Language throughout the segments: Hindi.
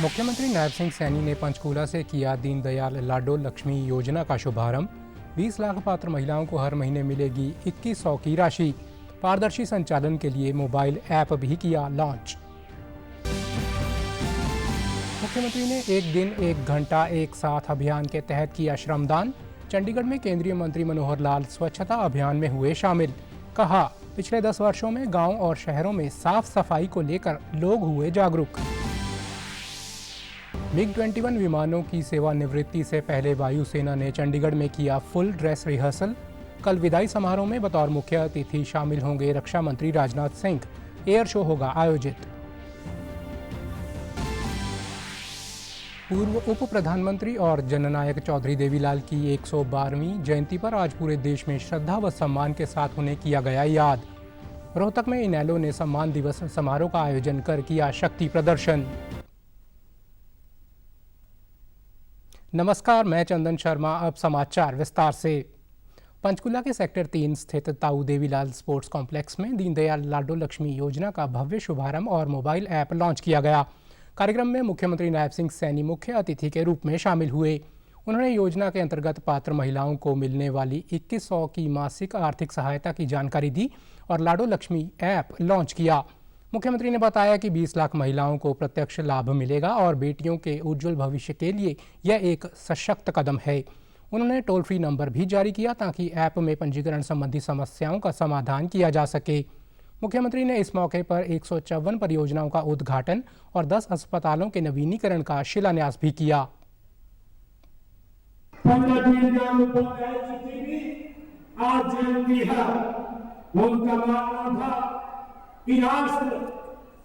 मुख्यमंत्री नायब सिंह सैनी ने पंचकूला से किया दीनदयाल लाडो लक्ष्मी योजना का शुभारंभ। 20 लाख पात्र महिलाओं को हर महीने मिलेगी 2100 की राशि। पारदर्शी संचालन के लिए मोबाइल ऐप भी किया लॉन्च। मुख्यमंत्री ने एक दिन एक घंटा एक साथ अभियान के तहत किया श्रमदान। चंडीगढ़ में केंद्रीय मंत्री मनोहर लाल स्वच्छता अभियान में हुए शामिल। कहा, पिछले 10 वर्षों में गांव और शहरों में साफ सफाई को लेकर लोग हुए जागरूक। MiG-21 विमानों की सेवानिवृत्ति से पहले वायुसेना ने चंडीगढ़ में किया फुल ड्रेस रिहर्सल। कल विदाई समारोह में बतौर मुख्य अतिथि शामिल होंगे रक्षा मंत्री राजनाथ सिंह। एयर शो होगा आयोजित। पूर्व उप प्रधानमंत्री और जननायक चौधरी देवीलाल की 112वीं जयंती पर आज पूरे देश में श्रद्धा व सम्मान के साथ उन्हें किया गया याद। रोहतक में इनेलो ने सम्मान दिवस समारोह का आयोजन कर किया शक्ति प्रदर्शन। नमस्कार, मैं चंदन शर्मा। अब समाचार विस्तार से। पंचकुला के सेक्टर 3 स्थित ताऊ देवीलाल स्पोर्ट्स कॉम्प्लेक्स में दीनदयाल लाडो लक्ष्मी योजना का भव्य शुभारंभ और मोबाइल ऐप लॉन्च किया गया। कार्यक्रम में मुख्यमंत्री नायब सिंह सैनी मुख्य अतिथि के रूप में शामिल हुए। उन्होंने योजना के अंतर्गत पात्र महिलाओं को मिलने वाली 2100 की मासिक आर्थिक सहायता की जानकारी दी और लाडो लक्ष्मी ऐप लॉन्च किया। मुख्यमंत्री ने बताया कि 20 लाख महिलाओं को प्रत्यक्ष लाभ मिलेगा और बेटियों के उज्जवल भविष्य के लिए यह एक सशक्त कदम है। उन्होंने टोल फ्री नंबर भी जारी किया ताकि ऐप में पंजीकरण संबंधी समस्याओं का समाधान किया जा सके। मुख्यमंत्री ने इस मौके पर 154 परियोजनाओं का उद्घाटन और 10 अस्पतालों के नवीनीकरण का शिलान्यास भी किया। कि राष्ट्र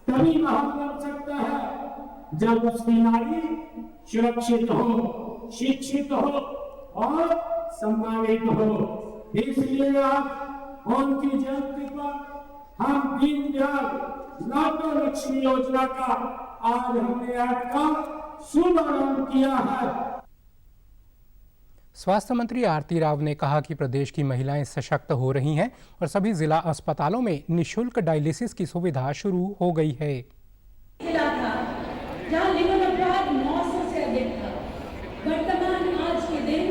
तभी महान बन सकता है जब उसकी नारी सुरक्षित हो, शिक्षित हो और सम्मानित हो। इसलिए आज उनकी जयंती पर हम दीनदयाल लाडो लक्ष्मी योजना का आज हमने ऐप का शुभारंभ किया है। स्वास्थ्य मंत्री आरती राव ने कहा कि प्रदेश की महिलाएं सशक्त हो रही हैं और सभी जिला अस्पतालों में निःशुल्क डायलिसिस की सुविधा शुरू हो गई है। जहां लिंग अपराध 900 से अधिक था, वर्तमान आज के दिन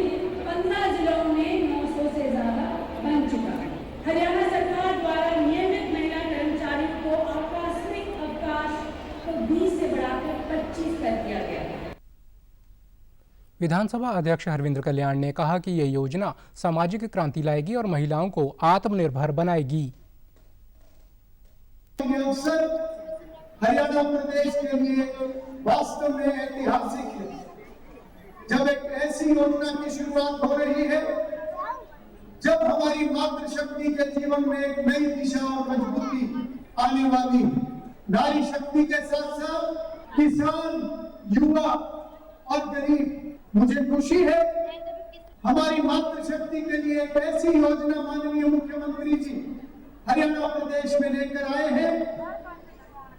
15 जिलों में 900 से ज्यादा बन चुका है। हरियाणा सरकार द्वारा नियमित महिला कर्मचारियों को आकस्मिक अवकाश को 20 से बढ़ाकर 25 कर दिया गया है। विधानसभा अध्यक्ष हरविंद्र कल्याण ने कहा कि यह योजना सामाजिक क्रांति लाएगी और महिलाओं को आत्मनिर्भर बनाएगी। हरियाणा प्रदेश के लिए वास्तव में ऐतिहासिक है, जब एक ऐसी योजना की शुरुआत हो रही है, जब हमारी मातृशक्ति के जीवन में एक नई दिशा और मजबूती आने वाली है। नारी शक्ति के साथ साथ किसान, युवा और गरीब। मुझे खुशी है हमारी मातृशक्ति के लिए एक ऐसी योजना माननीय मुख्यमंत्री जी हरियाणा प्रदेश में लेकर आए हैं,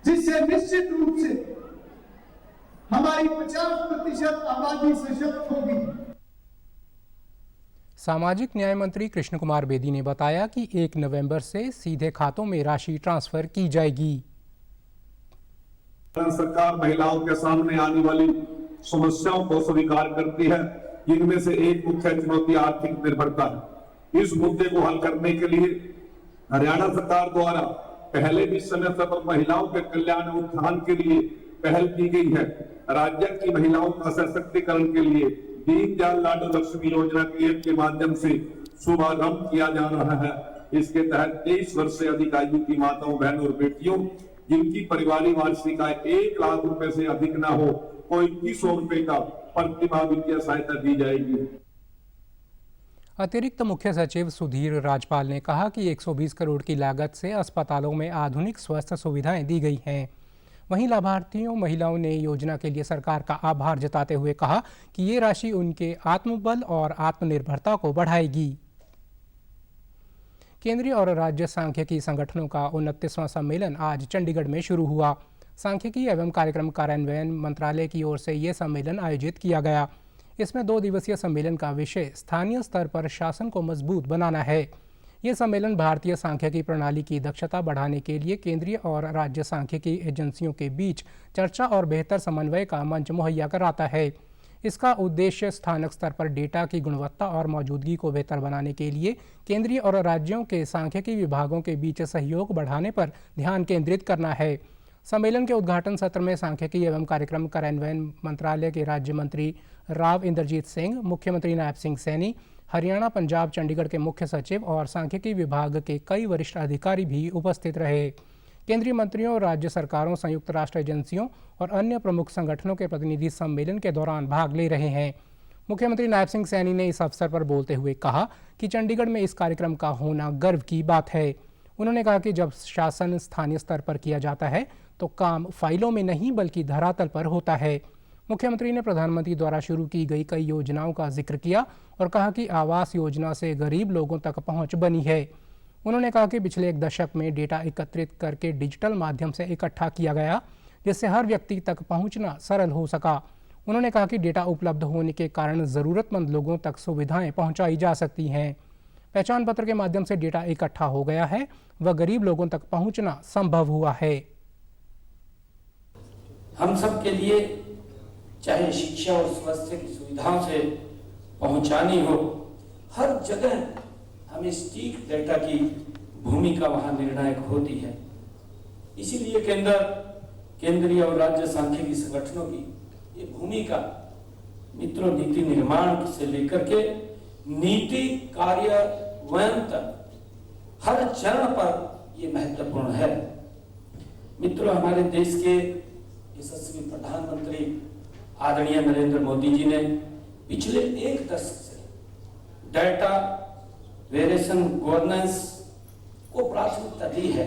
जिससे निश्चित रूप से हमारी 50% आबादी सशक्त होगी। सामाजिक न्याय मंत्री कृष्ण कुमार बेदी ने बताया कि 1 नवंबर से सीधे खातों में राशि ट्रांसफर की जाएगी। सरकार महिलाओं के सामने आने वाली समस्याओं को स्वीकार करती है। इनमें से एक मुख्य चुनौती आर्थिक निर्भरता है। इस मुद्दे को हल करने के लिए हरियाणा सरकार द्वारा पहले भी समय पर महिलाओं के कल्याण और उत्थान के लिए पहल की गई है। राज्य की महिलाओं का सशक्तिकरण के लिए दीनदयाल लाडो लक्ष्मी योजना के ऐप के माध्यम से शुभारंभ किया जा रहा है। इसके तहत 23 वर्ष से अधिक आयु की माताओं, बहनों और बेटियों जिनकी परिवारिक वार्षिक आय 1 लाख रुपए से अधिक न हो को 2100 रुपए का प्रतिमाह वित्तीय सहायता दी जाएगी। अतिरिक्त मुख्य सचिव सुधीर राजपाल ने कहा कि 120 करोड़ की लागत से अस्पतालों में आधुनिक स्वास्थ्य सुविधाएं दी गई हैं। वहीं लाभार्थियों महिलाओं ने योजना के लिए सरकार का आभार जताते हुए कहा कि ये राशि उनके आत्मबल और आत्मनिर्भरता को बढ़ाएगी। केंद्रीय और राज्य सांख्यिकी संगठनों का 29वां सम्मेलन आज चंडीगढ़ में शुरू हुआ। सांख्यिकी एवं कार्यक्रम कार्यान्वयन मंत्रालय की ओर से यह सम्मेलन आयोजित किया गया। इसमें 2 दिवसीय सम्मेलन का विषय स्थानीय स्तर पर शासन को मजबूत बनाना है। ये सम्मेलन भारतीय सांख्यिकी प्रणाली की दक्षता बढ़ाने के लिए केंद्रीय और राज्य सांख्यिकी एजेंसियों के बीच चर्चा और बेहतर समन्वय का मंच मुहैया कराता है। इसका उद्देश्य स्थानिक स्तर पर डेटा की गुणवत्ता और मौजूदगी को बेहतर बनाने के लिए केंद्रीय और राज्यों के सांख्यिकी विभागों के बीच सहयोग बढ़ाने पर ध्यान केंद्रित करना है। सम्मेलन के उद्घाटन सत्र में सांख्यिकी एवं कार्यक्रम कार्यान्वयन मंत्रालय के राज्य मंत्री राव इंद्रजीत सिंह, मुख्यमंत्री नायब सिंह सैनी, हरियाणा, पंजाब, चंडीगढ़ के मुख्य सचिव और सांख्यिकी विभाग के कई वरिष्ठ अधिकारी भी उपस्थित रहे। केंद्रीय मंत्रियों, राज्य सरकारों, संयुक्त राष्ट्र एजेंसियों और अन्य प्रमुख संगठनों के प्रतिनिधि सम्मेलन के दौरान भाग ले रहे हैं। मुख्यमंत्री नायब सिंह सैनी ने इस अवसर पर बोलते हुए कहा कि चंडीगढ़ में इस कार्यक्रम का होना गर्व की बात है। उन्होंने कहा कि जब शासन स्थानीय स्तर पर किया जाता है तो काम फाइलों में नहीं बल्कि धरातल पर होता है। मुख्यमंत्री ने प्रधानमंत्री द्वारा शुरू की गई कई योजनाओं का जिक्र किया और कहा कि आवास योजना से गरीब लोगों तक पहुंच बनी है। उन्होंने कहा कि पिछले एक दशक में डेटा एकत्रित करके डिजिटल माध्यम से इकट्ठा किया गया, जिससे हर व्यक्ति तक पहुंचना सरल हो सका। उन्होंने कहा कि डेटा उपलब्ध होने के कारण ज़रूरतमंद लोगों तक सुविधाएं पहुंचाई जा सकती हैं। पहचान पत्र के माध्यम से डेटा इकट्ठा हो गया है व गरीब लोगों तक पहुंचना संभव हुआ है। हम सब के लिए चाहे शिक्षा और स्वास्थ्य की सुविधाओं से पहुंचानी हो, हर जगह हमें सटीक डेटा की भूमिका वहां निर्णायक होती है। इसीलिए केंद्रीय और राज्य सांख्यिकी संगठनों की ये भूमिका मित्रों नीति निर्माण से लेकर के नीति कार्यान्वयन तक हर चरण पर ये महत्वपूर्ण है। मित्रों, हमारे देश के यशस्वी प्रधानमंत्री आदरणीय नरेंद्र मोदी जी ने पिछले एक दशक से डेटा वेरिएशन गवर्नेंस को प्राथमिकता दी है।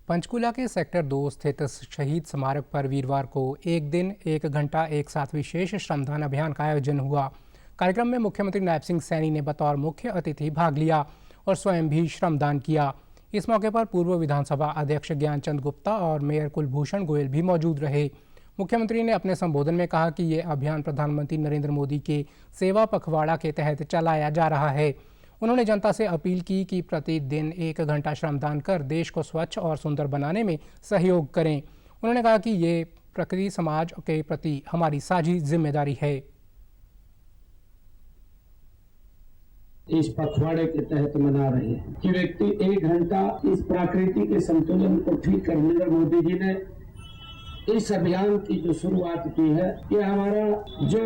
पंचकुला के सेक्टर 2 स्थित शहीद स्मारक पर वीरवार को एक दिन एक घंटा एक साथ विशेष श्रमदान अभियान का आयोजन हुआ। कार्यक्रम में मुख्यमंत्री नायब सिंह सैनी ने बतौर मुख्य अतिथि भाग लिया और स्वयं भी श्रमदान किया। इस मौके पर पूर्व विधानसभा अध्यक्ष ज्ञानचंद गुप्ता और मेयर कुलभूषण गोयल भी मौजूद रहे। मुख्यमंत्री ने अपने संबोधन में कहा कि ये अभियान प्रधानमंत्री नरेंद्र मोदी के सेवा पखवाड़ा के तहत चलाया जा रहा है। उन्होंने जनता से अपील की कि प्रतिदिन 1 घंटा श्रमदान कर देश को स्वच्छ और सुंदर बनाने में सहयोग करें। उन्होंने कहा कि ये प्रकृति समाज के प्रति हमारी साझी जिम्मेदारी है। इस पखवाड़े के तहत मना रहे हैं कि व्यक्ति 1 घंटा इस प्रकृति के संतुलन को ठीक करने। नरेंद्र मोदी जी ने इस अभियान की जो शुरुआत की है, ये हमारा जो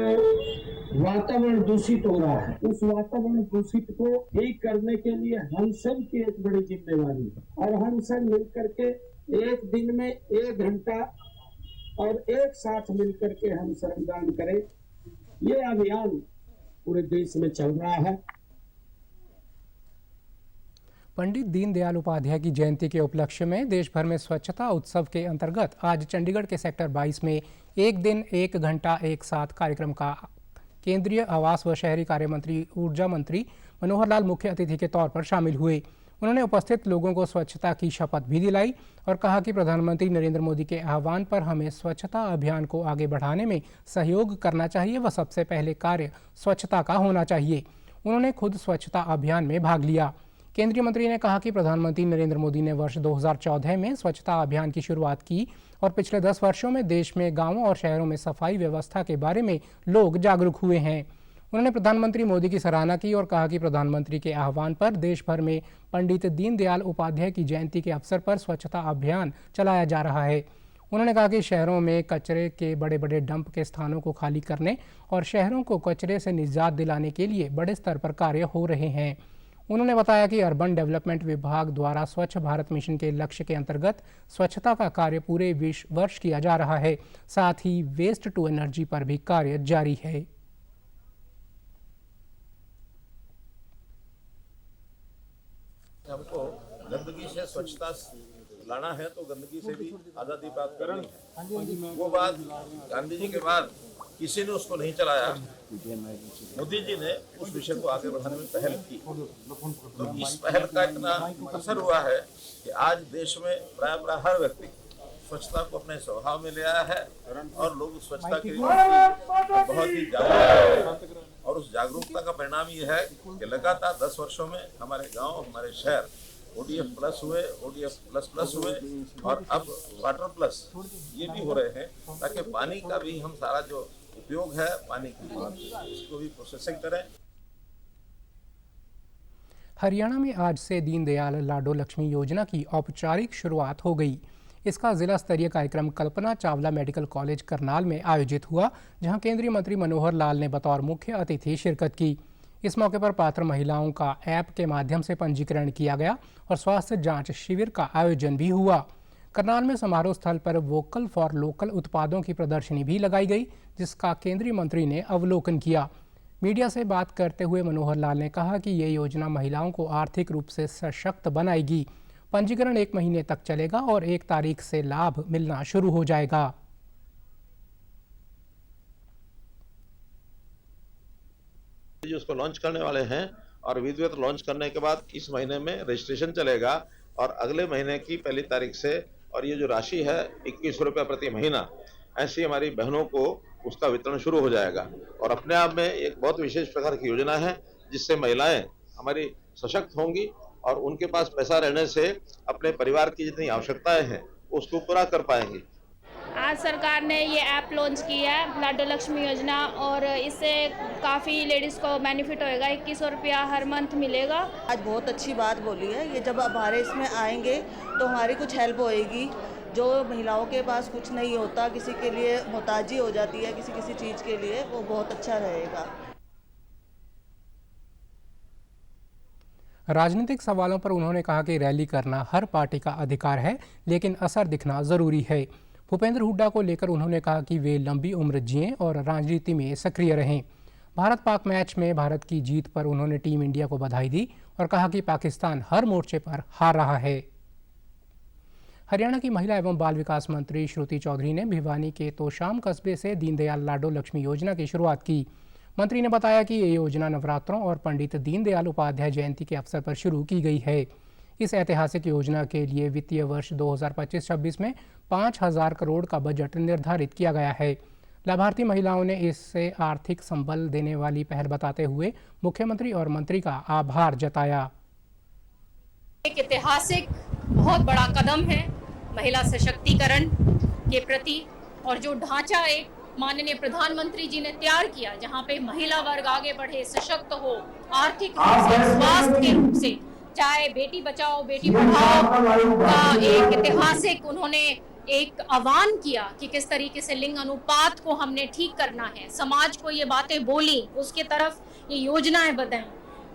वातावरण दूषित हो रहा है, उस वातावरण दूषित को ठीक करने के लिए हम सब की एक बड़ी जिम्मेवारी है और हम सब मिलकर के एक दिन में 1 घंटा और एक साथ मिलकर के हम श्रमदान करें। ये अभियान पूरे देश में चल रहा है। पंडित दीनदयाल उपाध्याय की जयंती के उपलक्ष्य में देश भर में स्वच्छता उत्सव के अंतर्गत आज चंडीगढ़ के सेक्टर 22 में एक दिन 1 घंटा एक साथ कार्यक्रम का केंद्रीय आवास व शहरी कार्य मंत्री ऊर्जा मंत्री मनोहर लाल मुख्य अतिथि के तौर पर शामिल हुए। उन्होंने उपस्थित लोगों को स्वच्छता की शपथ भी दिलाई और कहा कि प्रधानमंत्री नरेंद्र मोदी के आह्वान पर हमें स्वच्छता अभियान को आगे बढ़ाने में सहयोग करना चाहिए व सबसे पहले कार्य स्वच्छता का होना चाहिए। उन्होंने खुद स्वच्छता अभियान में भाग लिया। केंद्रीय मंत्री ने कहा कि प्रधानमंत्री नरेंद्र मोदी ने वर्ष 2014 में स्वच्छता अभियान की शुरुआत की और पिछले 10 वर्षों में देश में गांवों और शहरों में सफाई व्यवस्था के बारे में लोग जागरूक हुए हैं। उन्होंने प्रधानमंत्री मोदी की सराहना की और कहा कि प्रधानमंत्री के आह्वान पर देश भर में पंडित दीनदयाल उपाध्याय की जयंती के अवसर पर स्वच्छता अभियान चलाया जा रहा है। उन्होंने कहा कि शहरों में कचरे के बड़े बड़े डंप के स्थानों को खाली करने और शहरों को कचरे से निजात दिलाने के लिए बड़े स्तर पर कार्य हो रहे हैं। उन्होंने बताया कि अर्बन डेवलपमेंट विभाग द्वारा स्वच्छ भारत मिशन के लक्ष्य के अंतर्गत स्वच्छता का कार्य पूरे वर्ष किया जा रहा है। साथ ही वेस्ट टू एनर्जी पर भी कार्य जारी है। हमको गंदगी से स्वच्छता लाना है तो गंदगी से भी आज़ादी प्राप्त करनी है। वो बात गांधी जी के बाद किसी ने उसको नहीं चलाया। मोदी जी ने उस विषय को आगे बढ़ाने में पहल की, तो इस पहल का इतना असर हुआ है कि आज देश में प्राय हर व्यक्ति स्वच्छता को अपने स्वभाव में ले आया है और लोग स्वच्छता के लिए बहुत ही जागरूक हैं। और उस जागरूकता का परिणाम ये है कि लगातार 10 वर्षों में हमारे गांव, हमारे शहर ODF प्लस हुए, ODF प्लस हुए और अब वाटर प्लस ये भी हो रहे हैं, ताकि पानी का भी हम सारा जो उपयोग है पानी की उसको भी प्रोसेसिंग करें। हरियाणा में आज से दीनदयाल लाडो लक्ष्मी योजना की औपचारिक शुरुआत हो गई। इसका जिला स्तरीय कार्यक्रम कल्पना चावला मेडिकल कॉलेज करनाल में आयोजित हुआ, जहां केंद्रीय मंत्री मनोहर लाल ने बतौर मुख्य अतिथि शिरकत की। इस मौके पर पात्र महिलाओं का ऐप के माध्यम से पंजीकरण किया गया और स्वास्थ्य जांच शिविर का आयोजन भी हुआ। करनाल में समारोह स्थल पर वोकल फॉर लोकल उत्पादों की प्रदर्शनी भी लगाई गई, जिसका केंद्रीय मंत्री ने अवलोकन किया। मीडिया से बात करते हुए मनोहर लाल ने कहा कि ये योजना महिलाओं को आर्थिक रूप से सशक्त बनाएगी। पंजीकरण 1 महीने तक चलेगा और 1 तारीख से लाभ मिलना शुरू हो जाएगा। जो उसको लॉन्च करने वाले हैं और विधिवत लॉन्च करने के बाद इस महीने में रजिस्ट्रेशन चलेगा और अगले महीने की 1 तारीख से, और ये जो राशि है 21 रुपये प्रति महीना, ऐसी हमारी बहनों को उसका वितरण शुरू हो जाएगा। और अपने आप में एक बहुत विशेष प्रकार की योजना है जिससे महिलाएं हमारी सशक्त होंगी और उनके पास पैसा रहने से अपने परिवार की जितनी आवश्यकताएं हैं उसको पूरा कर पाएंगी। आज सरकार ने ये ऐप लॉन्च किया है लाडो लक्ष्मी योजना, और इससे काफ़ी लेडीज़ को बेनिफिट होएगा। 2100 रुपया हर मंथ मिलेगा। आज बहुत अच्छी बात बोली है। ये जब हमारे इसमें आएंगे तो हमारी कुछ हेल्प होएगी। जो महिलाओं के पास कुछ नहीं होता, किसी के लिए मोहताजी हो जाती है किसी चीज़ के लिए, वो बहुत अच्छा रहेगा। राजनीतिक सवालों पर उन्होंने कहा कि रैली करना हर पार्टी का अधिकार है, लेकिन असर दिखना ज़रूरी है। भूपेंद्र हुड्डा को लेकर उन्होंने कहा कि वे लंबी उम्र जिएं और राजनीति में सक्रिय रहें। भारत पाक मैच में भारत की जीत पर उन्होंने टीम इंडिया को बधाई दी और कहा कि पाकिस्तान हर मोर्चे पर हार रहा है। हरियाणा की महिला एवं बाल विकास मंत्री श्रुति चौधरी ने भिवानी के तोशाम कस्बे से दीनदयाल लाडो लक्ष्मी योजना की शुरुआत की। मंत्री ने बताया कि ये योजना नवरात्रों और पंडित दीनदयाल उपाध्याय जयंती के अवसर पर शुरू की गई है। इस ऐतिहासिक योजना के लिए वित्तीय वर्ष 2025-26 में 5,000 करोड़ का बजट निर्धारित किया गया है। लाभार्थी महिलाओं ने इससे आर्थिक संबल देने वाली पहल बताते हुए मुख्यमंत्री और मंत्री का आभार जताया। एक ऐतिहासिक बहुत बड़ा कदम है महिला सशक्तिकरण के प्रति, और जो ढांचा एक माननीय प्रधानमंत्री जी ने तैयार किया, जहां पे महिला वर्ग आगे बढ़े, सशक्त हो, आर्थिक रूप से, स्वास्थ्य के रूप से, चाहे बेटी बचाओ बेटी पढ़ाओ का एक ऐतिहासिक उन्होंने एक आह्वान किया कि किस तरीके से लिंग अनुपात को हमने ठीक करना है, समाज को ये बातें बोली, उसके तरफ ये योजनाएं बताएं।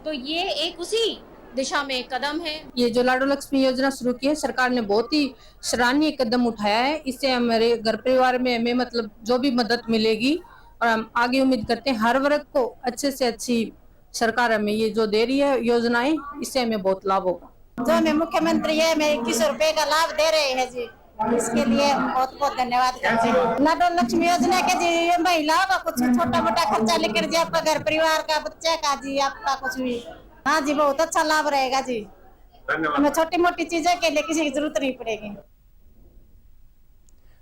तो ये एक उसी दिशा में एक कदम है। ये जो लाडो लक्ष्मी योजना शुरू की है, सरकार ने बहुत ही सराहनीय कदम उठाया है। इससे हमारे घर परिवार में हमें मतलब जो भी मदद मिलेगी, और हम आगे उम्मीद करते हैं हर वर्ग को अच्छे से अच्छी सरकार हमें ये जो दे रही है योजनाएं, इससे हमें बहुत लाभ होगा। जो हमें मुख्यमंत्री है हमें 21 रुपए का लाभ दे रहे हैं जी, इसके लिए बहुत बहुत धन्यवाद करते हैं। लाडो लक्ष्मी योजना के जी महिलाओं का कुछ छोटा मोटा खर्चा लेकर जी, आपका घर परिवार का, बच्चे का जी, आपका कुछ भी, हाँ जी बहुत अच्छा लाभ रहेगा जी। हमें छोटी मोटी चीजों के लिए किसी की जरूरत नहीं पड़ेगी।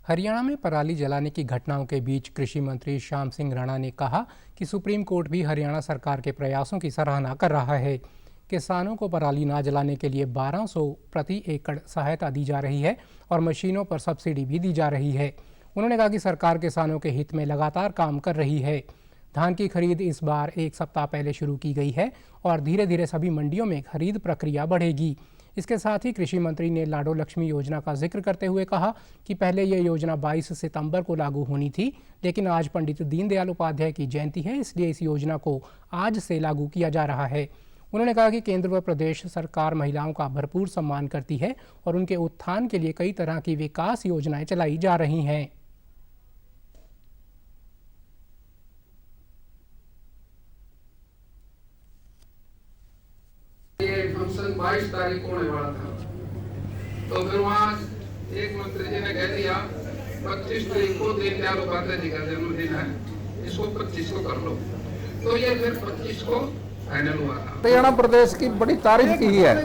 हरियाणा में पराली जलाने की घटनाओं के बीच कृषि मंत्री श्याम सिंह राणा ने कहा कि सुप्रीम कोर्ट भी हरियाणा सरकार के प्रयासों की सराहना कर रहा है। किसानों को पराली ना जलाने के लिए 1200 प्रति एकड़ सहायता दी जा रही है और मशीनों पर सब्सिडी भी दी जा रही है। उन्होंने कहा कि सरकार किसानों के हित में लगातार काम कर रही है। धान की खरीद इस बार 1 सप्ताह पहले शुरू की गई है और धीरे धीरे सभी मंडियों में खरीद प्रक्रिया बढ़ेगी। इसके साथ ही कृषि मंत्री ने लाडो लक्ष्मी योजना का जिक्र करते हुए कहा कि पहले यह योजना 22 सितंबर को लागू होनी थी, लेकिन आज पंडित दीनदयाल उपाध्याय की जयंती है, इसलिए इस योजना को आज से लागू किया जा रहा है। उन्होंने कहा कि केंद्र व प्रदेश सरकार महिलाओं का भरपूर सम्मान करती है और उनके उत्थान के लिए कई तरह की विकास योजनाएं चलाई जा रही हैं। ये फंक्शन 22 तारीख को होने वाला था, तो फिर वहाँ एक मंत्री जी ने कह दिया 25 तारीख को दीनदयाल उपाध्याय जी का जन्मदिन है, इसको 25 को कर लो, तो ये फिर 25 को फाइनल हुआ था। हरियाणा प्रदेश की बड़ी तारीफ की है,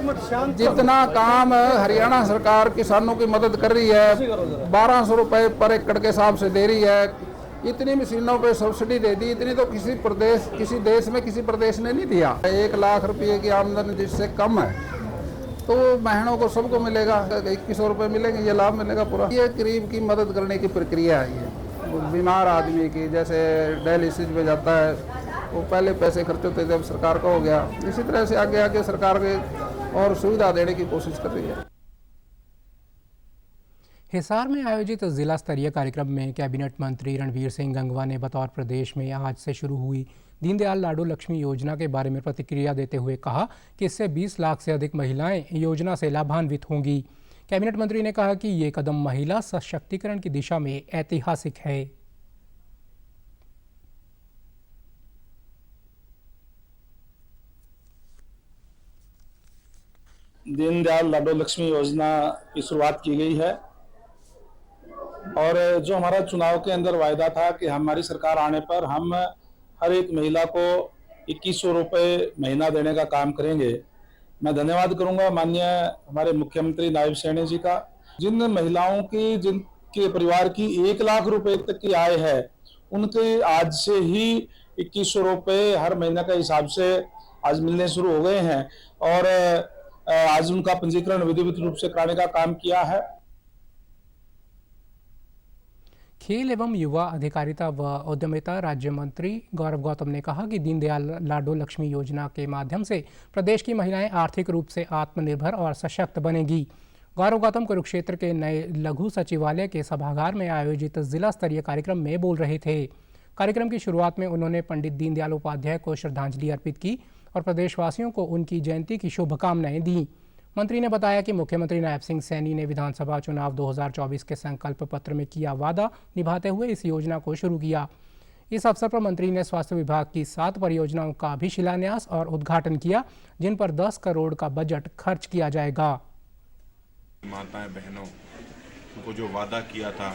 जितना काम हरियाणा सरकार किसानों की मदद कर रही है, 1200 रुपए पर एकड़ के हिसाब से दे रही है, इतनी मशीनों पे सब्सिडी दे दी, इतनी तो किसी देश में किसी प्रदेश ने नहीं दिया। 1 लाख रुपये की आमदनी जिससे कम है तो बहनों को सबको मिलेगा, 2100 रुपये मिलेंगे, ये लाभ मिलेगा पूरा। ये गरीब की मदद करने की प्रक्रिया है। ये बीमार आदमी की जैसे डायलिसिस में जाता है, वो पहले पैसे खर्च होते जब सरकार का हो गया, इसी तरह से आगे आगे सरकार के और सुविधा देने की कोशिश कर रही है। हिसार में आयोजित जिला स्तरीय कार्यक्रम में कैबिनेट मंत्री रणवीर सिंह गंगवा ने बतौर प्रदेश में आज से शुरू हुई दीनदयाल लाडो लक्ष्मी योजना के बारे में प्रतिक्रिया देते हुए कहा कि इससे 20 लाख से अधिक महिलाएं योजना से लाभान्वित होंगी। कैबिनेट मंत्री ने कहा कि ये कदम महिला सशक्तिकरण की दिशा में ऐतिहासिक है। दीनदयाल लाडो लक्ष्मी योजना की शुरुआत की गई है और जो हमारा चुनाव के अंदर वायदा था कि हमारी सरकार आने पर हम हर एक महिला को 2100 रुपये महीना देने का काम करेंगे। मैं धन्यवाद करूंगा माननीय हमारे मुख्यमंत्री नायब सैनी जी का। जिन महिलाओं की जिनके परिवार की 1 लाख रुपए तक की आय है, उनके आज से ही 2100 रुपये हर महीने के हिसाब से आज मिलने शुरू हो गए हैं और आज उनका पंजीकरण विधिवत रूप से कराने का काम किया है। खेल एवं युवा अधिकारिता व उद्यमिता राज्य मंत्री गौरव गौतम ने कहा कि दीनदयाल लाडो लक्ष्मी योजना के माध्यम से प्रदेश की महिलाएं आर्थिक रूप से आत्मनिर्भर और सशक्त बनेगी। गौरव गौतम कुरुक्षेत्र के नए लघु सचिवालय के सभागार में आयोजित जिला स्तरीय कार्यक्रम में बोल रहे थे। कार्यक्रम की शुरुआत में उन्होंने पंडित दीनदयाल उपाध्याय को श्रद्धांजलि अर्पित की और प्रदेशवासियों को उनकी जयंती की शुभकामनाएं दी। मंत्री ने बताया कि मुख्यमंत्री नायब सिंह सैनी ने विधानसभा चुनाव 2024 के संकल्प पत्र में किया वादा निभाते हुए इस योजना को शुरू किया। इस अवसर पर मंत्री ने स्वास्थ्य विभाग की 7 परियोजनाओं का भी शिलान्यास और उद्घाटन किया, जिन पर 10 करोड़ का बजट खर्च किया जाएगा। माताएं बहनों को जो वादा किया था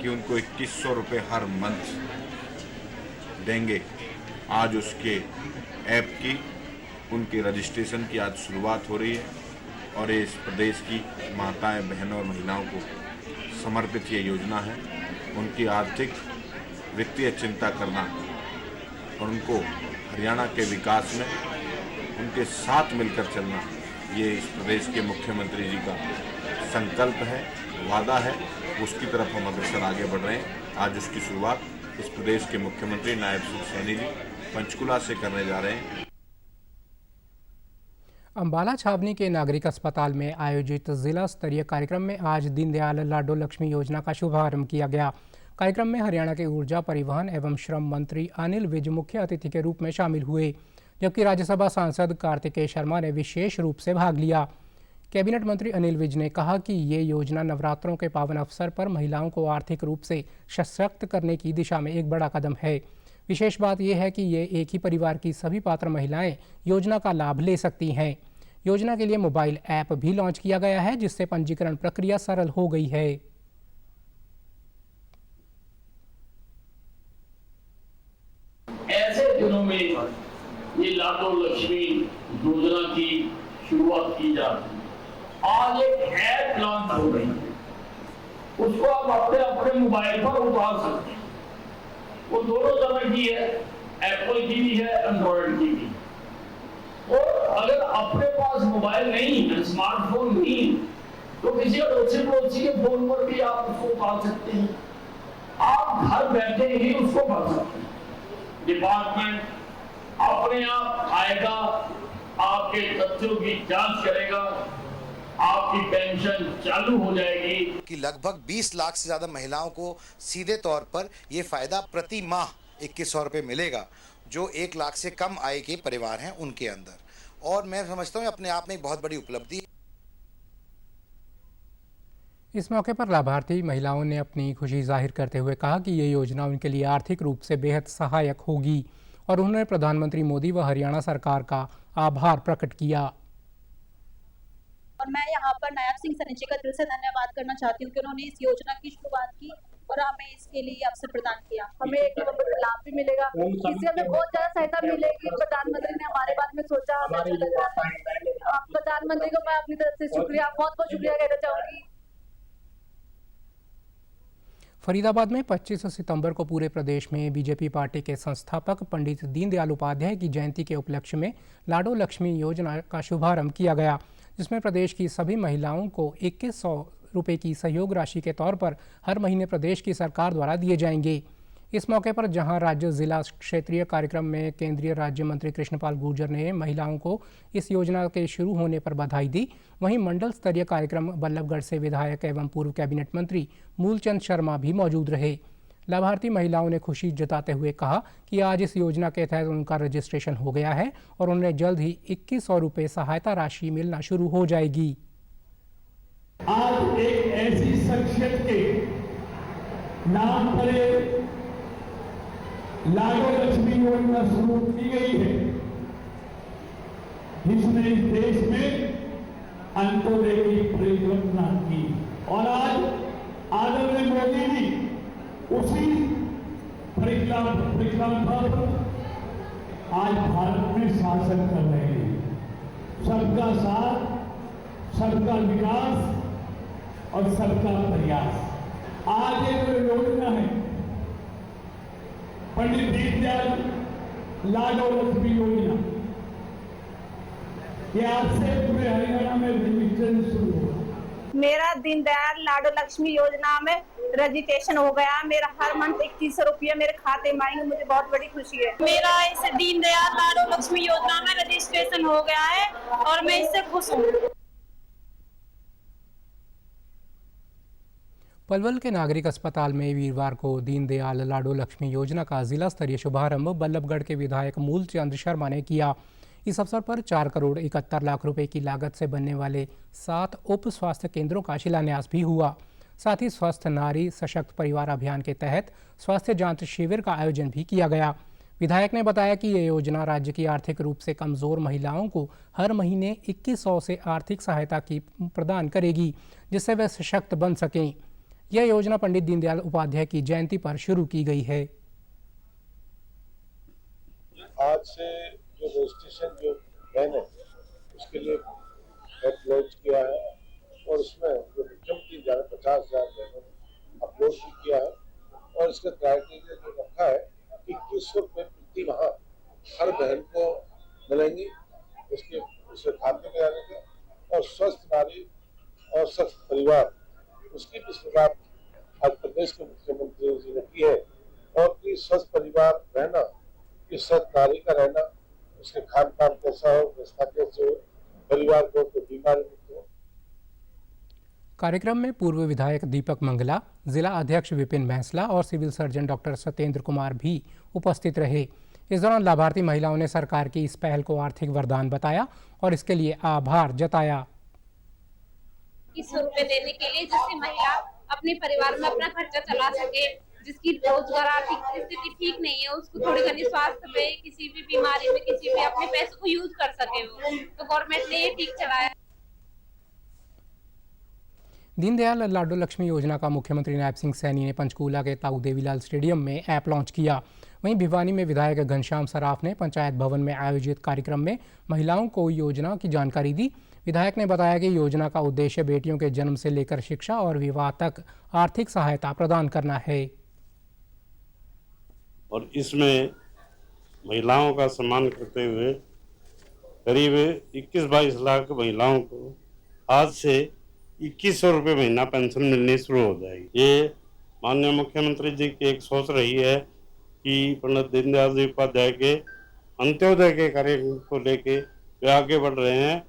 कि उनको 2100 रुपये हर मंथ देंगे, आज उसके ऐप की उनके रजिस्ट्रेशन की आज शुरुआत हो रही है और इस प्रदेश की माताएं बहनों और महिलाओं को समर्पित ये योजना है। उनकी आर्थिक वित्तीय चिंता करना और उनको हरियाणा के विकास में उनके साथ मिलकर चलना, ये इस प्रदेश के मुख्यमंत्री जी का संकल्प है, वादा है, उसकी तरफ हम अग्रसर आगे बढ़ रहे हैं। आज उसकी शुरुआत इस प्रदेश के मुख्यमंत्री नायब सिंह सैनी जी पंचकुला से करने जा रहे हैं। अंबाला छावनी के नागरिक अस्पताल में आयोजित जिला स्तरीय कार्यक्रम में आज दीनदयाल लाडो लक्ष्मी योजना का शुभारंभ किया गया। कार्यक्रम में हरियाणा के ऊर्जा, परिवहन एवं श्रम मंत्री अनिल विज मुख्य अतिथि के रूप में शामिल हुए, जबकि राज्यसभा सांसद कार्तिकेय शर्मा ने विशेष रूप से भाग लिया। कैबिनेट मंत्री अनिल विज ने कहा कि ये योजना नवरात्रों के पावन अवसर पर महिलाओं को आर्थिक रूप से सशक्त करने की दिशा में एक बड़ा कदम है। विशेष बात यह है कि ये एक ही परिवार की सभी पात्र महिलाएं योजना का लाभ ले सकती हैं। योजना के लिए मोबाइल ऐप भी लॉन्च किया गया है, जिससे पंजीकरण प्रक्रिया सरल हो गई है। ऐसे दिनों में ये लाडो लक्ष्मी योजना की शुरुआत की जा रही है। आज एक ऐप लॉन्च हो रही है, उसको आप अपने अपने मोबाइल पर उतार सकते हैं। वो दोनों तरह की है, एप्पल की भी है, एंड्रॉइड की भी। और अगर अपने पास मोबाइल नहीं है, स्मार्टफोन नहीं है, तो किसी अड़ोसी पड़ोसी के फोन पर भी आप उसको उतार सकते हैं। आप घर बैठे ही उसको भर सकते हैं। डिपार्टमेंट अपने आप आएगा, आपके तथ्यों की जांच करेगा, आपकी पेंशन चालू हो जाएगी। कि लगभग 20 लाख से ज्यादा महिलाओं को सीधे तौर पर यह फायदा प्रति माह 2100 रुपये मिलेगा, जो 1 लाख से कम आय के परिवार हैं उनके अंदर। और मैं समझता हूँ अपने आप में एक बहुत बड़ी उपलब्धि। इस मौके पर लाभार्थी महिलाओं ने अपनी खुशी जाहिर करते हुए कहा कि ये योजना उनके लिए आर्थिक रूप से बेहद सहायक होगी और उन्होंने प्रधानमंत्री मोदी व हरियाणा सरकार का आभार प्रकट किया। और मैं यहाँ पर नायब सिंह सैनी जी का दिल से धन्यवाद करना चाहती हूँ कि उन्होंने इस योजना की शुरुआत की और हमें इसके लिए अवसर प्रदान किया। हमें एक लाभ भी मिलेगा, इससे हमें बहुत ज्यादा सहायता मिलेगी। प्रधानमंत्री ने हमारे बारे में सोचा, हमें अच्छा लग रहा है। प्रधानमंत्री को मैं अपनी तरफ से शुक्रिया, बहुत बहुत शुक्रिया कहना चाहूंगी। फरीदाबाद में 25 सितंबर को पूरे प्रदेश में बीजेपी पार्टी के संस्थापक पंडित दीनदयाल उपाध्याय की जयंती के उपलक्ष्य में लाडो लक्ष्मी योजना का शुभारंभ किया गया, जिसमें प्रदेश की सभी महिलाओं को 2100 रुपये की सहयोग राशि के तौर पर हर महीने प्रदेश की सरकार द्वारा दिए जाएंगे। इस मौके पर जहां राज्य जिला क्षेत्रीय कार्यक्रम में केंद्रीय राज्य मंत्री कृष्णपाल गुर्जर ने महिलाओं को इस योजना के शुरू होने पर बधाई दी, वहीं मंडल स्तरीय कार्यक्रम बल्लभगढ़ से विधायक एवं पूर्व कैबिनेट मंत्री मूलचंद शर्मा भी मौजूद रहे। लाभार्थी महिलाओं ने खुशी जताते हुए कहा कि आज इस योजना के तहत उनका रजिस्ट्रेशन हो गया है और उन्हें जल्द ही 2100 रुपये सहायता राशि मिलना शुरू हो जाएगी। आज एक ऐसी शख्सियत के नाम पर लाडो लक्ष्मी योजना शुरू की गई है, जिसने इस देश में अंत्योदय की परिकल्पना की और आज आदरणीय मोदी जी उसी परिकल्पना पर आज भारत में शासन कर रहे हैं। सबका साथ, सबका विकास और सबका प्रयास। आज ये जो योजना है पंडित दीनदयाल लाडो लक्ष्मी योजना, ये आज से पूरे हरियाणा में रजिस्ट्रेशन शुरू होगा। मेरा दीनदयाल लाडो लक्ष्मी योजना में रजिस्ट्रेशन हो गया। मेरा हर मंथ 2100 रुपये मेरे खाते में आएंगे, मुझे बहुत बड़ी खुशी है। मेरा इस दीनदयाल लाडो लक्ष्मी योजना में रजिस्ट्रेशन हो गया है और मैं इससे खुश हूँ। पलवल के नागरिक अस्पताल में वीरवार को दीनदयाल लाडो लक्ष्मी योजना का जिला स्तरीय शुभारंभ बल्लभगढ़ के विधायक मूलचंद शर्मा ने किया। इस अवसर पर 4 करोड़ 71 लाख रुपए की लागत से बनने वाले 7 उप स्वास्थ्य केंद्रों का शिलान्यास भी हुआ। साथ ही स्वस्थ नारी सशक्त परिवार अभियान के तहत स्वास्थ्य जांच शिविर का आयोजन भी किया गया। विधायक ने बताया कि ये योजना राज्य की आर्थिक रूप से कमजोर महिलाओं को हर महीने 2100 से आर्थिक सहायता की प्रदान करेगी, जिससे वे सशक्त बन सकें। यह योजना पंडित दीनदयाल उपाध्याय की जयंती पर शुरू की गई है। आज से जो रजिस्ट्रेशन जो बहन है उसके लिए ऐप लॉन्च किया है और उसमें जो मुख्यमंत्री 50,000 बहनों ने अपलोड भी किया है और इसका क्राइटेरिया जो रखा है 2100 रुपये प्रति माह हर बहन को मिलेंगी उसके खाते में आने के, और स्वस्थ नारी और स्वस्थ परिवार उसकी भी शुरुआत आज प्रदेश के मुख्यमंत्री जी ने की है। और कि स्वस्थ परिवार रहना, कि स्वस्थ नारी का रहना, उसके खान पान कैसा हो, व्यवस्था कैसे हो, परिवार को तो बीमारी मुक्त हो। कार्यक्रम में पूर्व विधायक दीपक मंगला, जिला अध्यक्ष विपिन बैंसला और civil surgeon doctor Satyendra Kumar भी उपस्थित रहे। इस दौरान लाभार्थी महिलाओं ने सरकार की इस पहल को आर्थिक वरदान बताया और इसके लिए आभार जताया। 2100 रुपए देने के लिए जिससे महिला अपने परिवार में अपना खर्चा चला सके, जिसकी रोजगार आर्थिक स्थिति ठीक नहीं है उसको थोड़ी घनी स्वास्थ्य पे, किसी भी बीमारी में, किसी भी अपने पैसे को यूज कर सके वो, तो गवर्नमेंट ने ये ठीक चलाया। दीनदयाल लाडो लक्ष्मी योजना का मुख्यमंत्री नायब सिंह सैनी ने पंचकूला के ताऊ देवीलाल स्टेडियम में ऐप लॉन्च किया। वहीं भिवानी में विधायक घनश्याम सराफ ने पंचायत भवन में आयोजित कार्यक्रम में महिलाओं को योजना की जानकारी दी। विधायक ने बताया कि योजना का उद्देश्य बेटियों के जन्म से लेकर शिक्षा और विवाह तक आर्थिक सहायता प्रदान करना है और इसमें महिलाओं का सम्मान करते हुए करीब 21-22 लाख महिलाओं को आज से 2100 रुपये महीना पेंशन मिलनी शुरू हो जाएगी। ये माननीय मुख्यमंत्री जी की एक सोच रही है कि पंडित दीनदयाल जी उपाध्याय के अंत्योदय के कार्यक्रम को लेके वे आगे बढ़ रहे हैं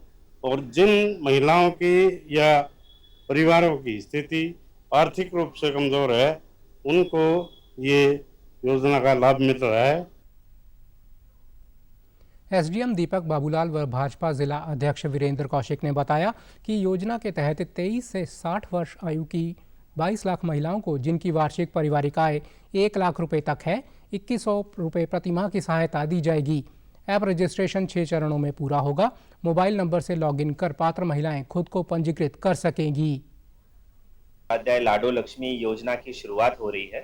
और जिन महिलाओं की या परिवारों की स्थिति आर्थिक रूप से कमजोर है उनको ये योजना का लाभ मिल रहा है। एसडीएम दीपक बाबूलाल व भाजपा जिला अध्यक्ष वीरेंद्र कौशिक ने बताया कि योजना के तहत 23 से 60 वर्ष आयु की 22 लाख महिलाओं को जिनकी वार्षिक पारिवारिक आय 1 लाख रुपए तक है 2100 रुपये प्रति माह की सहायता दी जाएगी। ऐप रजिस्ट्रेशन 6 चरणों में पूरा होगा। मोबाइल नंबर से लॉगिन कर पात्र महिलाएं खुद को पंजीकृत कर सकेंगी। लाडो लक्ष्मी योजना की शुरुआत हो रही है,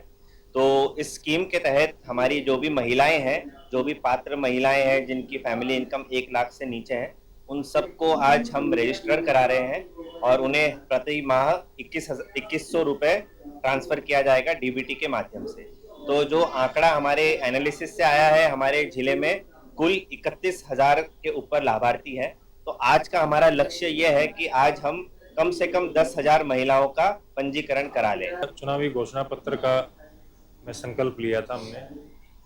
तो इस स्कीम के तहत हमारी जो भी महिलाएं हैं, जो भी पात्र महिलाएं हैं जिनकी फैमिली इनकम 1 लाख से नीचे है, उन सबको आज हम रजिस्टर करा रहे हैं और उन्हें प्रति माह 2100 रुपये ट्रांसफर किया जाएगा डीबीटी के माध्यम से। तो जो आंकड़ा हमारे एनालिसिस से आया है, हमारे जिले में कुल 31,000 के ऊपर लाभार्थी हैं। तो आज का हमारा लक्ष्य यह है कि आज हम कम से कम 10,000 महिलाओं का पंजीकरण करा लें। चुनावी घोषणा पत्र का में संकल्प लिया था हमने,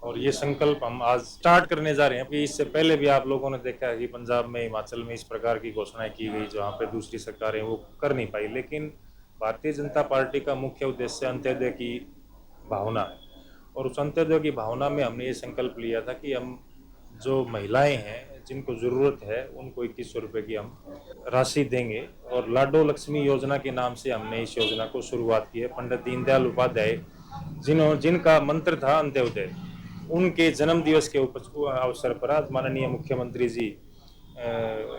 और ये संकल्प हम आज स्टार्ट करने जा रहे हैं। कि इससे पहले भी आप लोगों ने देखा है कि पंजाब में, हिमाचल में इस प्रकार की घोषणाएं की गई, जहाँ पे दूसरी सरकारें वो कर नहीं पाई। लेकिन भारतीय जनता पार्टी का मुख्य उद्देश्य अंत्योदय की भावना, और उस अंत्योदय की भावना में हमने ये संकल्प लिया था कि हम जो महिलाएं हैं जिनको ज़रूरत है उनको 2100 रुपये की हम राशि देंगे। और लाडो लक्ष्मी योजना के नाम से हमने इस योजना को शुरुआत की है। पंडित दीनदयाल उपाध्याय जिनका मंत्र था अंत्योदय, उनके जन्म दिवस के अवसर पर आज माननीय मुख्यमंत्री जी,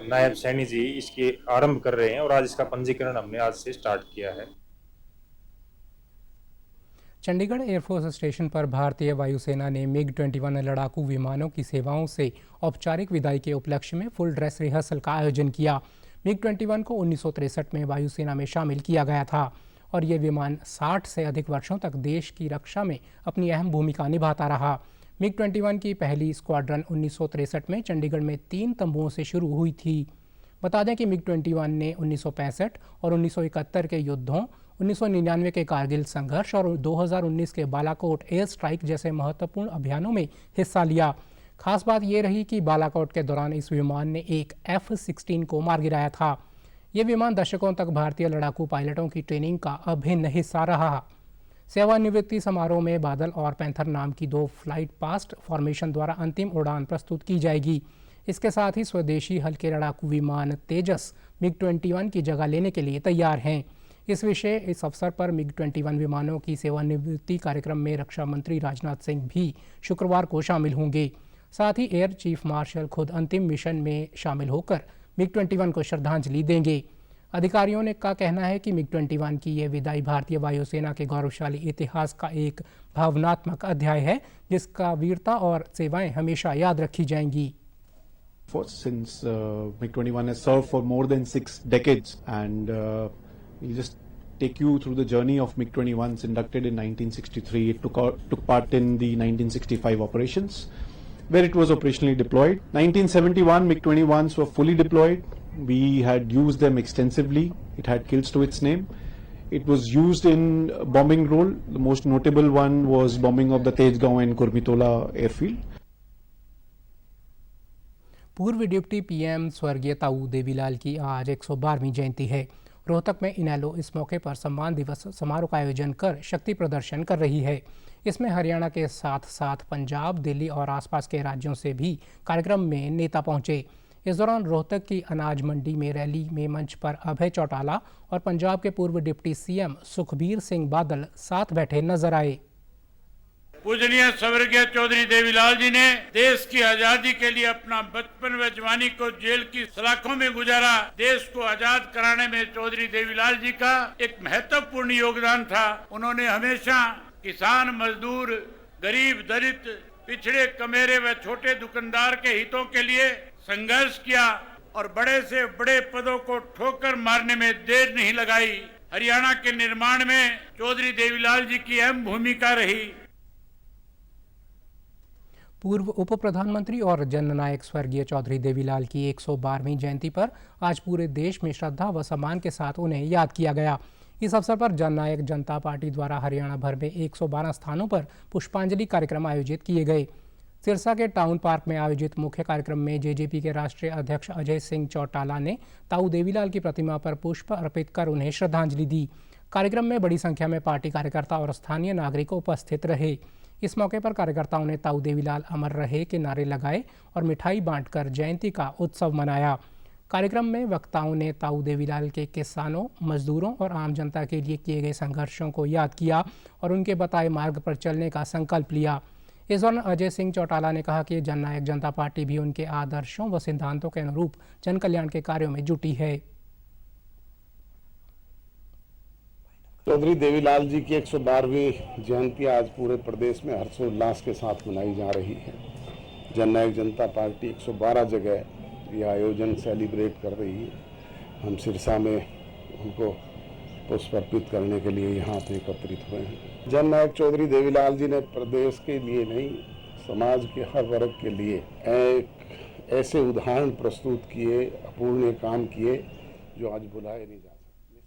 नायब सैनी जी इसके आरंभ कर रहे हैं, और आज इसका पंजीकरण हमने आज से स्टार्ट किया है। चंडीगढ़ एयरफोर्स स्टेशन पर भारतीय वायुसेना ने MiG-21 लड़ाकू विमानों की सेवाओं से औपचारिक विदाई के उपलक्ष्य में फुल ड्रेस रिहर्सल का आयोजन किया। MiG-21 को 1963 में वायुसेना में शामिल किया गया था और ये विमान 60 से अधिक वर्षों तक देश की रक्षा में अपनी अहम भूमिका निभाता रहा। MiG-21 की पहली स्क्वाड्रन 1963 में चंडीगढ़ में 3 तंबुओं से शुरू हुई थी। बता दें कि MiG-21 ने 1965 और 1971 के युद्धों, 1999 के कारगिल संघर्ष और 2019 के बालाकोट एयर स्ट्राइक जैसे महत्वपूर्ण अभियानों में हिस्सा लिया। खास बात यह रही कि बालाकोट के दौरान इस विमान ने एक F-16 को मार गिराया था। ये विमान दशकों तक भारतीय लड़ाकू पायलटों की ट्रेनिंग का अभिन्न हिस्सा रहा। सेवानिवृत्ति समारोह में बादल और पैंथर नाम की 2 फ्लाइट पास्ट फॉर्मेशन द्वारा अंतिम उड़ान प्रस्तुत की जाएगी। इसके साथ ही स्वदेशी हल्के लड़ाकू विमान तेजस MiG-21 की जगह लेने के लिए तैयार हैं। इस अवसर पर MiG-21 विमानों की सेवानिवृत्ति कार्यक्रम में रक्षा मंत्री राजनाथ सिंह भी शुक्रवार को शामिल होंगे। साथ ही एयर चीफ मार्शल खुद अंतिम मिशन में शामिल होकर MiG-21 को श्रद्धांजलि देंगे। अधिकारियों ने का कहना है कि MiG-21 की यह विदाई भारतीय वायुसेना के गौरवशाली इतिहास का एक भावनात्मक अध्याय है, जिसका वीरता और सेवाएं हमेशा याद रखी जाएंगी। Since MiG-21 has served for more than 6 decades, and we'll just take you through the journey of MiG-21s. Inducted in 1963, it took part in the 1965 operations, where it was operationally deployed. 1971, MiG-21s were fully deployed. We had used them extensively. It had kills to its name. It was used in bombing role. The most notable one was bombing of the Tejgaon and Kurmitola airfield. पूर्व डिप्टी पीएम स्वर्गीय ताऊ देवीलाल की आज 112वीं जयंती है। रोहतक में इनेलो इस मौके पर सम्मान दिवस समारोह का आयोजन कर शक्ति प्रदर्शन कर रही है। इसमें हरियाणा के साथ साथ पंजाब, दिल्ली और आसपास के राज्यों से भी कार्यक्रम में नेता पहुंचे। इस दौरान रोहतक की अनाज मंडी में रैली में मंच पर अभय चौटाला और पंजाब के पूर्व डिप्टी सीएम सुखबीर सिंह बादल साथ बैठे नजर आए। पूजनीय स्वर्गीय चौधरी देवीलाल जी ने देश की आजादी के लिए अपना बचपन व जवानी को जेल की सलाखों में गुजारा। देश को आजाद कराने में चौधरी देवीलाल जी का एक महत्वपूर्ण योगदान था। उन्होंने हमेशा किसान, मजदूर, गरीब, दलित, पिछड़े, कमेरे व छोटे दुकानदार के हितों के लिए संघर्ष किया और बड़े से बड़े पदों को ठोकर मारने में देर नहीं लगाई। हरियाणा के निर्माण में चौधरी देवीलाल जी की अहम भूमिका रही। पूर्व उप प्रधानमंत्री और जननायक स्वर्गीय चौधरी देवीलाल की 112वीं जयंती पर आज पूरे देश में श्रद्धा व सम्मान के साथ उन्हें याद किया गया। इस अवसर पर जननायक जनता पार्टी द्वारा हरियाणा भर में 112 स्थानों पर पुष्पांजलि कार्यक्रम आयोजित किए गए। सिरसा के टाउन पार्क में आयोजित मुख्य कार्यक्रम में जेजेपी के राष्ट्रीय अध्यक्ष अजय सिंह चौटाला ने ताऊ देवीलाल की प्रतिमा पर पुष्प अर्पित कर उन्हें श्रद्धांजलि दी। कार्यक्रम में बड़ी संख्या में पार्टी कार्यकर्ता और स्थानीय नागरिक उपस्थित रहे। इस मौके पर कार्यकर्ताओं ने ताऊ देवीलाल अमर रहे के नारे लगाए और मिठाई बांटकर जयंती का उत्सव मनाया। कार्यक्रम में वक्ताओं ने ताऊ देवीलाल के किसानों, मजदूरों और आम जनता के लिए किए गए संघर्षों को याद किया और उनके बताए मार्ग पर चलने का संकल्प लिया। इस दौरान अजय सिंह चौटाला ने कहा कि जननायक जनता पार्टी भी उनके आदर्शों व सिद्धांतों के अनुरूप जन कल्याण के कार्यों में जुटी है। चौधरी देवीलाल जी की 112वीं जयंती आज पूरे प्रदेश में हर्षोल्लास के साथ मनाई जा रही है। जननायक जनता पार्टी 112 जगह ये आयोजन सेलिब्रेट कर रही है। हम सिरसा में उनको पुष्प अर्पित करने के लिए यहाँ पे एकत्रित हुए हैं। जननायक चौधरी देवीलाल जी ने प्रदेश के लिए नहीं, समाज के हर वर्ग के लिए एक ऐसे उदाहरण प्रस्तुत किए, अपूर्णीय काम किए जो आज भुलाए नहीं जा सकते।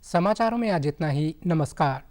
समाचारों में आज इतना ही। नमस्कार।